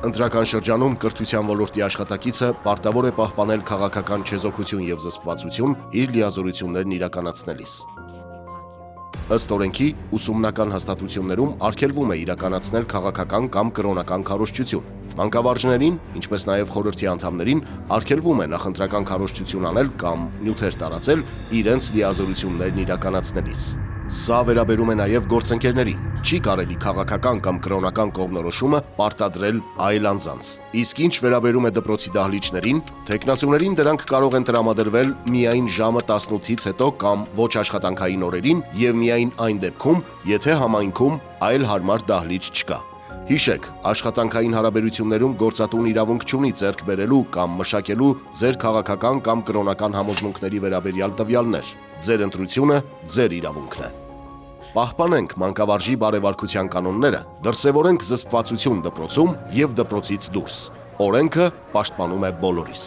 Ընտրական շրջանում կրթության ոլորտի աշխատակիցը պարտավոր է պահպանել քաղաքական չեզոքություն եւ զսպվածություն իր լիազորություններն իրականացնելիս։ Ըստ օրենքի, ուսումնական հաստատություններում արգելվում է իրականացնել քաղաքական կամ կրոնական քարոզչություն։ Մանկավարժներին, ինչպես նաև խորհրդի անդամներին, արգելվում է նախընտրական քարոզչություն անել կամ նյութեր տարածել իրենց լիազորություններն իրականացնելիս։ Սա վերաբերում է նաև գործընկերներին։ Չի կարելի քաղաքական կամ կրոնական կողմնորոշումը պարտադրել այլ անձանց։ Իսկ ինչ վերաբերում է դպրոցի դահլիճներին, թեկնածուներին դրանք կարող են տրամադրվել միայն ժամը 18-ից հետո կամ ոչ աշխատանքային օրերին եւ միայն այն դեպքում, եթե համայնքում այլ հարմար դահլիճ չկա։ Հիշեք, աշխատանքային հարաբերություններում գործատուն իրավունք չունի ձեռք բերելու կամ մշակելու ձեր քաղաքական կամ կրոնական համոզմունքների վերաբերյալ տվյալներ։ Ձեր ընտրությունը ձեր իրավունքն է։ Պահպանենք մանկավարժի բարևարքության կանոնները, դրսևորենք զսպվածություն դպրոցում եւ դպրոցից դուրս։ Օրենքը պաշտպանում է բոլորիս։